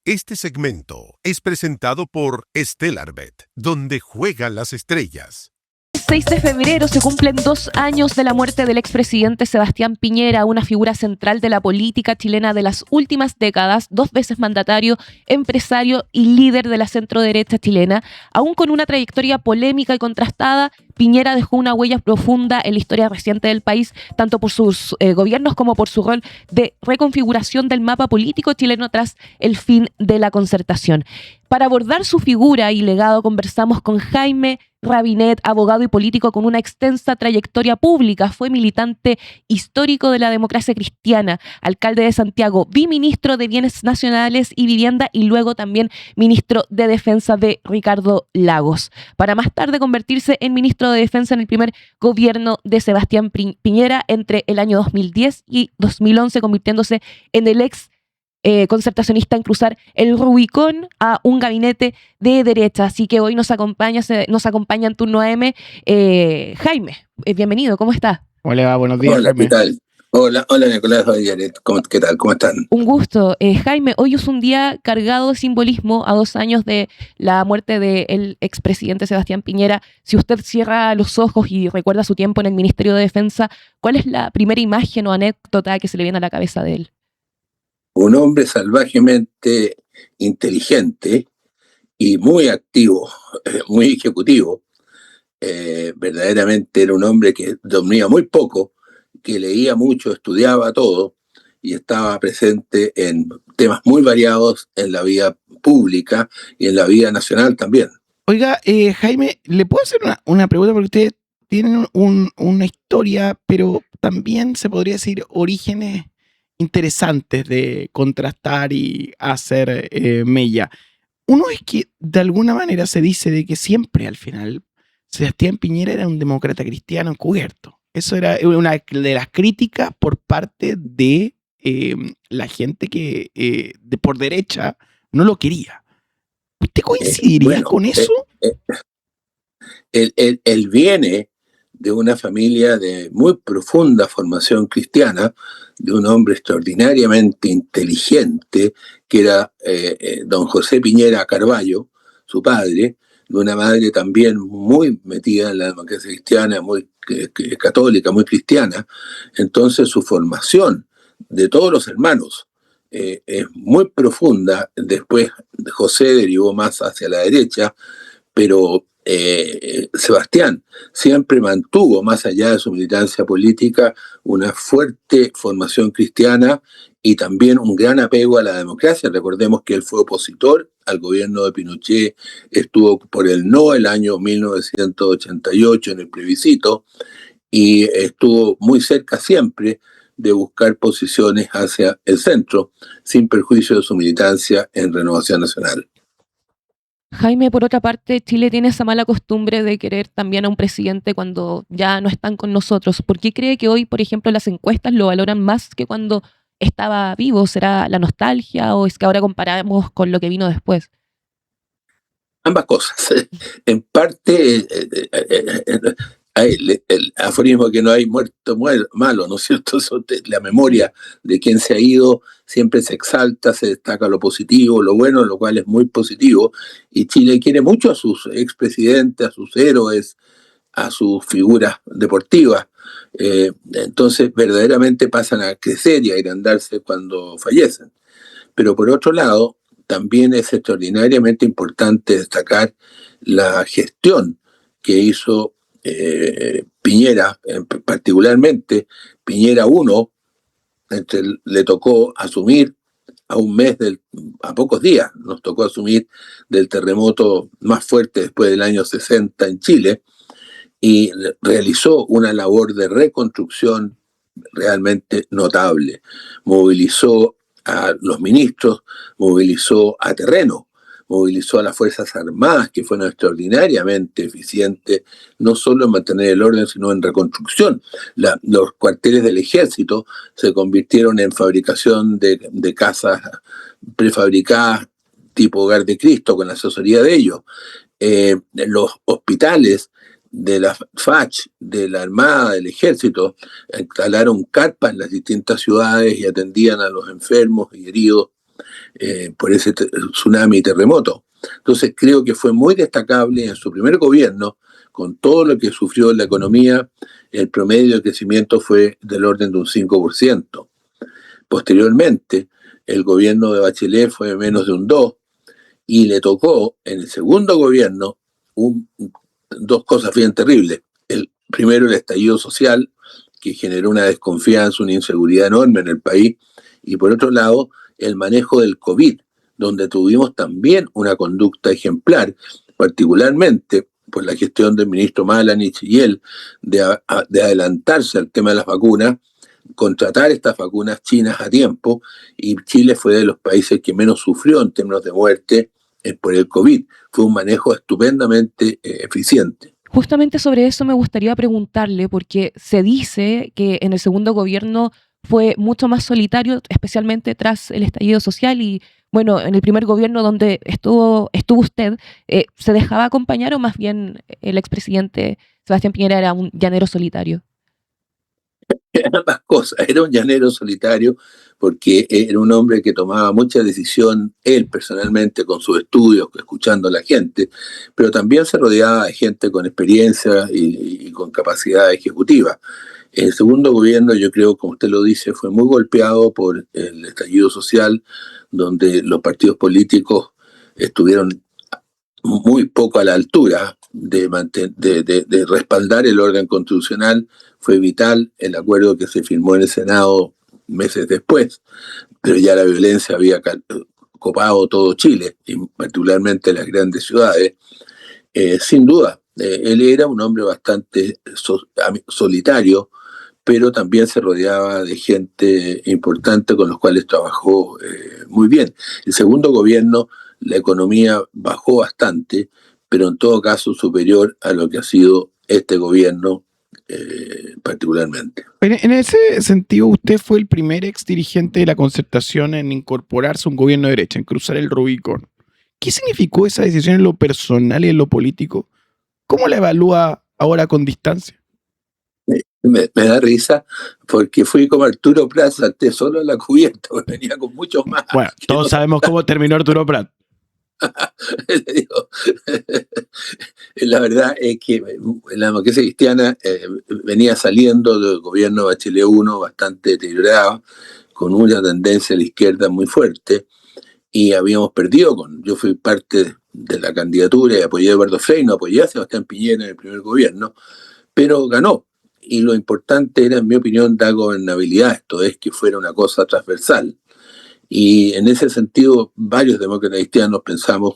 Este segmento es presentado por Stellarbet, donde juegan las estrellas. El 6 de febrero se cumplen 2 años de la muerte del expresidente Sebastián Piñera, una figura central de la política chilena de las últimas décadas, 2 veces mandatario, empresario y líder de la centroderecha chilena. Aún con una trayectoria polémica y contrastada, Piñera dejó una huella profunda en la historia reciente del país, tanto por sus gobiernos como por su rol de reconfiguración del mapa político chileno tras el fin de la Concertación. Para abordar su figura y legado conversamos con Jaime Rabinet, abogado y político con una extensa trayectoria pública. Fue militante histórico de la democracia cristiana, alcalde de Santiago, biministro de Bienes Nacionales y Vivienda y luego también ministro de Defensa de Ricardo Lagos, para más tarde convertirse en ministro de Defensa en el primer gobierno de Sebastián Piñera entre el año 2010 y 2011, convirtiéndose en el ex concertacionista en cruzar el Rubicón a un gabinete de derecha. Así que hoy nos acompaña en turno AM Jaime. Bienvenido, ¿cómo está? Hola, buenos días. Hola, Jaime. ¿qué tal? Hola Nicolás, hola Janet, ¿qué tal? ¿Cómo están? Un gusto. Jaime, hoy es un día cargado de simbolismo a 2 años de la muerte del expresidente Sebastián Piñera. Si usted cierra los ojos y recuerda su tiempo en el Ministerio de Defensa, ¿cuál es la primera imagen o anécdota que se le viene a la cabeza de él? Un hombre salvajemente inteligente y muy activo, muy ejecutivo. Verdaderamente era un hombre que dormía muy poco, que leía mucho, estudiaba todo y estaba presente en temas muy variados en la vida pública y en la vida nacional también. Oiga, Jaime, ¿le puedo hacer una pregunta? Porque ustedes tienen una historia, pero también se podría decir orígenes interesantes de contrastar y hacer mella. Uno es que de alguna manera se dice de que siempre al final Sebastián Piñera era un demócrata cristiano encubierto. Eso era una de las críticas por parte de la gente que por derecha no lo quería. ¿Usted coincidiría con eso? Él viene de una familia de muy profunda formación cristiana, de un hombre extraordinariamente inteligente, que era don José Piñera Carballo, su padre, de una madre también muy metida en la democracia cristiana, muy católica, muy cristiana. Entonces su formación de todos los hermanos es muy profunda. Después José derivó más hacia la derecha, pero Sebastián siempre mantuvo, más allá de su militancia política, una fuerte formación cristiana y también un gran apego a la democracia. Recordemos que él fue opositor al gobierno de Pinochet, estuvo por el no el año 1988 en el plebiscito y estuvo muy cerca siempre de buscar posiciones hacia el centro, sin perjuicio de su militancia en Renovación Nacional. Jaime, por otra parte, Chile tiene esa mala costumbre de querer también a un presidente cuando ya no están con nosotros. ¿Por qué cree que hoy, por ejemplo, las encuestas lo valoran más que cuando estaba vivo? ¿Será la nostalgia o es que ahora comparamos con lo que vino después? Ambas cosas. En parte, el aforismo que no hay muerto malo, ¿no es cierto? La memoria de quien se ha ido siempre se exalta, se destaca lo positivo, lo bueno, lo cual es muy positivo. Y Chile quiere mucho a sus expresidentes, a sus héroes, a sus figuras deportivas. Entonces, verdaderamente pasan a crecer y a agrandarse cuando fallecen. Pero por otro lado, también es extraordinariamente importante destacar la gestión que hizo Piñera, particularmente Piñera 1, le tocó asumir a pocos días, nos tocó asumir del terremoto más fuerte después del año 60 en Chile, y realizó una labor de reconstrucción realmente notable. Movilizó a los ministros, movilizó a terreno, movilizó a las Fuerzas Armadas, que fueron extraordinariamente eficientes, no solo en mantener el orden, sino en reconstrucción. Los cuarteles del ejército se convirtieron en fabricación de casas prefabricadas tipo Hogar de Cristo, con la asesoría de ellos. Los hospitales de la FACH, de la Armada, del Ejército, instalaron carpas en las distintas ciudades y atendían a los enfermos y heridos por ese tsunami y terremoto. Entonces creo que fue muy destacable en su primer gobierno, con todo lo que sufrió la economía, el promedio de crecimiento fue del orden de un 5%. Posteriormente, el gobierno de Bachelet fue menos de un 2%, y le tocó en el segundo gobierno dos cosas bien terribles. El primero, el estallido social, que generó una desconfianza, una inseguridad enorme en el país, y por otro lado, el manejo del COVID, donde tuvimos también una conducta ejemplar, particularmente por la gestión del ministro Malanich y él, de adelantarse al tema de las vacunas, contratar estas vacunas chinas a tiempo, y Chile fue de los países que menos sufrió en términos de muerte por el COVID. Fue un manejo estupendamente eficiente. Justamente sobre eso me gustaría preguntarle, porque se dice que en el segundo gobierno fue mucho más solitario, especialmente tras el estallido social y, bueno, en el primer gobierno donde estuvo usted, ¿se dejaba acompañar o más bien el expresidente Sebastián Piñera era un llanero solitario? Ambas cosas, era un llanero solitario porque era un hombre que tomaba mucha decisión, él personalmente, con sus estudios, escuchando a la gente, pero también se rodeaba de gente con experiencia y con capacidad ejecutiva. El segundo gobierno, yo creo, como usted lo dice, fue muy golpeado por el estallido social, donde los partidos políticos estuvieron muy poco a la altura de respaldar el orden constitucional. Fue vital el acuerdo que se firmó en el Senado meses después, pero ya la violencia había copado todo Chile, y particularmente las grandes ciudades. Sin duda, él era un hombre bastante solitario, pero también se rodeaba de gente importante con los cuales trabajó muy bien. El segundo gobierno, la economía bajó bastante, pero en todo caso superior a lo que ha sido este gobierno particularmente. En ese sentido, usted fue el primer ex dirigente de la Concertación en incorporarse a un gobierno de derecha, en cruzar el Rubicón. ¿Qué significó esa decisión en lo personal y en lo político? ¿Cómo la evalúa ahora con distancia? Me da risa porque fui como Arturo Prat, salté solo en la cubierta, venía con muchos más. Bueno, todos sabemos cómo terminó Arturo Prat. La verdad es que la democracia cristiana venía saliendo del gobierno de Bachelet 1 bastante deteriorado, con una tendencia a la izquierda muy fuerte, y habíamos perdido. Yo fui parte de la candidatura y apoyé a Eduardo Frei, no apoyé a Sebastián Piñera en el primer gobierno, pero ganó. Y lo importante era, en mi opinión, dar gobernabilidad, esto es que fuera una cosa transversal. Y en ese sentido, varios demócratas cristianos pensamos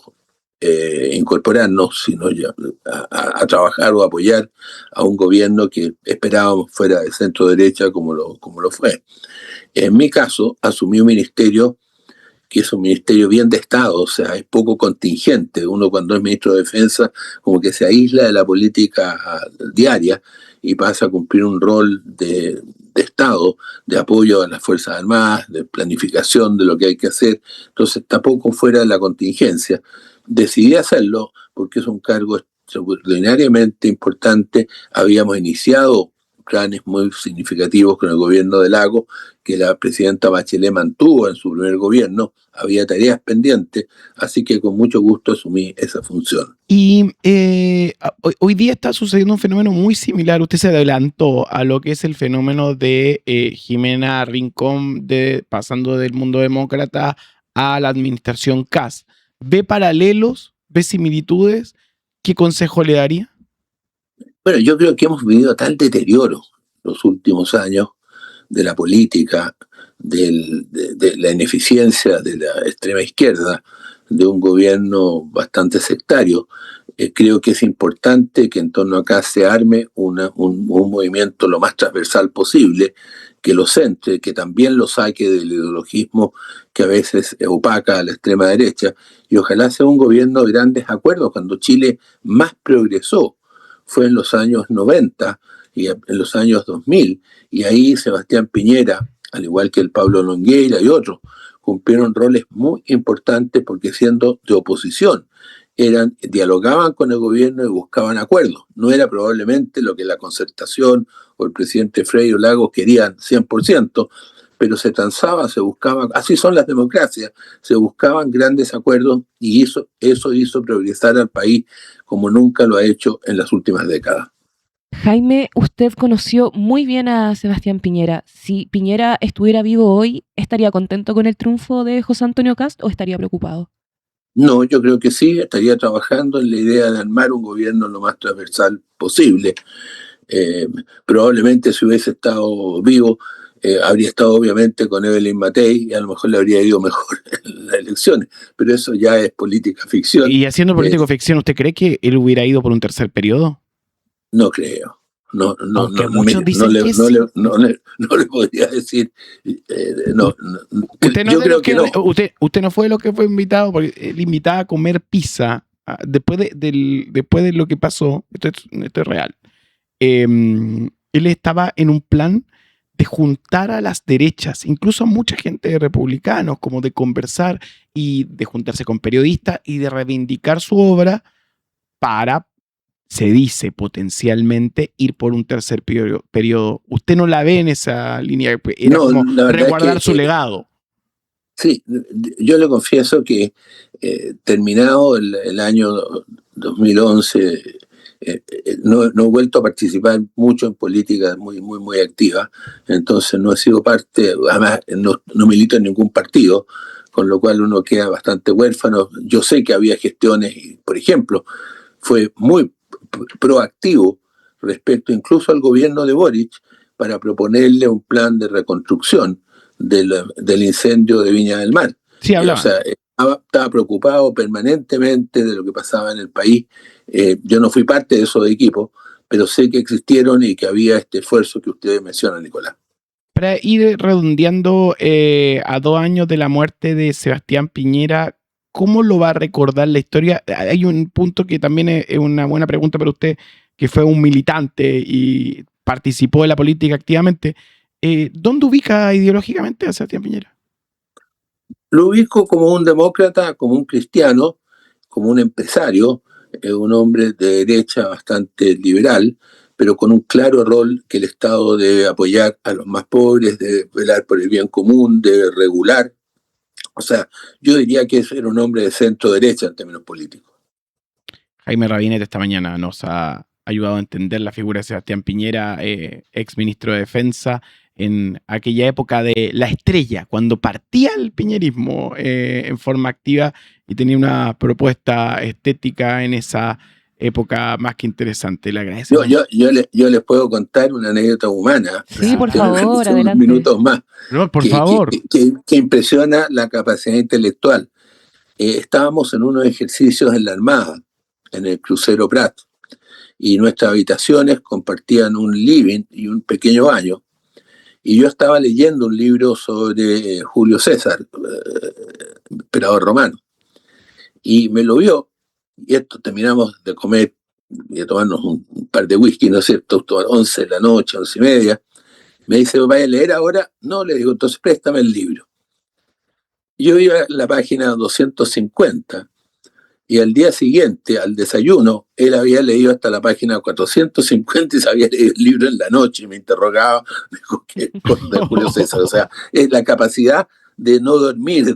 incorporarnos, sino ya, a trabajar o apoyar a un gobierno que esperábamos fuera de centro derecha como lo fue. En mi caso, asumí un ministerio que es un ministerio bien de Estado, o sea, es poco contingente. Uno cuando es ministro de Defensa como que se aísla de la política diaria y pasa a cumplir un rol de Estado, de apoyo a las Fuerzas Armadas, de planificación de lo que hay que hacer. Entonces, tampoco fuera de la contingencia. Decidí hacerlo porque es un cargo extraordinariamente importante. Habíamos iniciado planes muy significativos con el gobierno de Lagos, que la presidenta Bachelet mantuvo en su primer gobierno. Había tareas pendientes, así que con mucho gusto asumí esa función. Y hoy día está sucediendo un fenómeno muy similar. Usted se adelantó a lo que es el fenómeno de Jimena Rincón, pasando del mundo demócrata a la administración Kast. ¿Ve paralelos? ¿Ve similitudes? ¿Qué consejo le daría? Bueno, yo creo que hemos vivido tal deterioro los últimos años de la política, de la ineficiencia de la extrema izquierda, de un gobierno bastante sectario. Creo que es importante que en torno a acá se arme un movimiento lo más transversal posible, que lo centre, que también lo saque del ideologismo que a veces opaca a la extrema derecha, y ojalá sea un gobierno de grandes acuerdos. Cuando Chile más progresó fue en los años 90 y en los años 2000, y ahí Sebastián Piñera, al igual que el Pablo Longueira y otros, cumplieron roles muy importantes porque siendo de oposición, dialogaban con el gobierno y buscaban acuerdos. No era probablemente lo que la Concertación o el presidente Frei o Lagos querían 100%, pero se transaba, se buscaban, así son las democracias, se buscaban grandes acuerdos y eso hizo progresar al país como nunca lo ha hecho en las últimas décadas. Jaime, usted conoció muy bien a Sebastián Piñera. Si Piñera estuviera vivo hoy, ¿estaría contento con el triunfo de José Antonio Kast o estaría preocupado? No, yo creo que sí, estaría trabajando en la idea de armar un gobierno lo más transversal posible. Probablemente si hubiese estado vivo, habría estado obviamente con Evelyn Matei y a lo mejor le habría ido mejor en las elecciones, pero eso ya es política ficción. Y haciendo político ficción, ¿usted cree que él hubiera ido por un tercer periodo? No creo. No le podría decir. Usted no, yo creo que no. Usted no fue de lo que fue invitado, porque él invitaba a comer pizza después de lo que pasó. Esto es real. Él estaba en un plan de juntar a las derechas, incluso a mucha gente de republicanos, como de conversar y de juntarse con periodistas y de reivindicar su obra para, se dice, potencialmente ir por un tercer periodo. ¿Usted no la ve en esa línea? Era No, como la verdad resguardar es que, su legado. Sí, yo le confieso que terminado el año 2011, no he vuelto a participar mucho en política muy activa, entonces no he sido parte, además no milito en ningún partido, con lo cual uno queda bastante huérfano. Yo sé que había gestiones, por ejemplo, fue muy proactivo respecto incluso al gobierno de Boric para proponerle un plan de reconstrucción del incendio de Viña del Mar. Sí, hablaba. O sea, estaba preocupado permanentemente de lo que pasaba en el país. Yo no fui parte de esos equipos, pero sé que existieron y que había este esfuerzo que ustedes mencionan, Nicolás. Para ir redondeando a 2 años de la muerte de Sebastián Piñera, ¿cómo lo va a recordar la historia? Hay un punto que también es una buena pregunta para usted, que fue un militante y participó de la política activamente. ¿Dónde ubica ideológicamente a Sebastián Piñera? Lo ubico como un demócrata, como un cristiano, como un empresario, un hombre de derecha bastante liberal, pero con un claro rol que el Estado debe apoyar a los más pobres, debe velar por el bien común, debe regular. O sea, yo diría que era un hombre de centro derecha en términos políticos. Jaime Rabinete esta mañana nos ha ayudado a entender la figura de Sebastián Piñera, ex ministro de Defensa, en aquella época de la estrella, cuando partía el piñerismo en forma activa y tenía una propuesta estética en esa época más que interesante. Le agradecemos. Yo les puedo contar una anécdota humana. Sí, por favor, adelante. adelante. Minutos más. No, por favor. Que impresiona la capacidad intelectual. Estábamos en unos ejercicios en la Armada, en el crucero Prat, y nuestras habitaciones compartían un living y un pequeño baño. Y yo estaba leyendo un libro sobre Julio César, emperador romano. Y me lo vio, y esto terminamos de comer y de tomarnos un par de whisky, ¿no es cierto? 11 de la noche, 11:30. Me dice, ¿vaya a leer ahora? No, le digo, entonces préstame el libro. Yo iba a la página 250 y al día siguiente, al desayuno, él había leído hasta la página 450 y se había leído el libro en la noche y me interrogaba de Julio César. O sea, es la capacidad de no dormir, de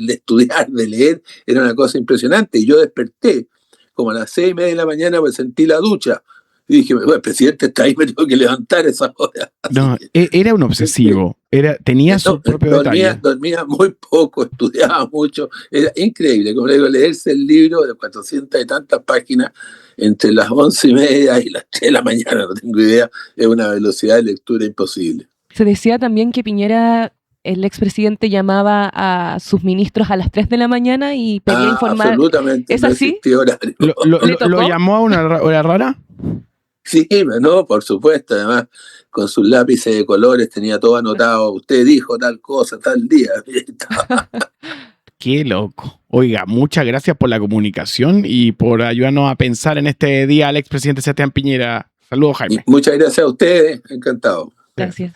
estudiar, de leer, era una cosa impresionante. Y yo desperté como a las 6:30 de la mañana, pues sentí la ducha. Y dije, bueno, el presidente está ahí, me tengo que levantar a esa hora. No, era un obsesivo. Tenía su propio detalle. Dormía muy poco, estudiaba mucho. Era increíble, como le digo, leerse el libro de 400 y tantas páginas entre las 11:30 y las 3 de la mañana, no tengo idea, es una velocidad de lectura imposible. Se decía también que Piñera, el expresidente, llamaba a sus ministros a las 3 de la mañana y pedía informar. Absolutamente. ¿Es así? ¿Lo llamó a una hora rara? Sí, no, por supuesto, además con sus lápices de colores tenía todo anotado, usted dijo tal cosa, tal día. Qué loco. Oiga, muchas gracias por la comunicación y por ayudarnos a pensar en este día al expresidente Sebastián Piñera. Saludos, Jaime. Y muchas gracias a ustedes, encantado. Gracias.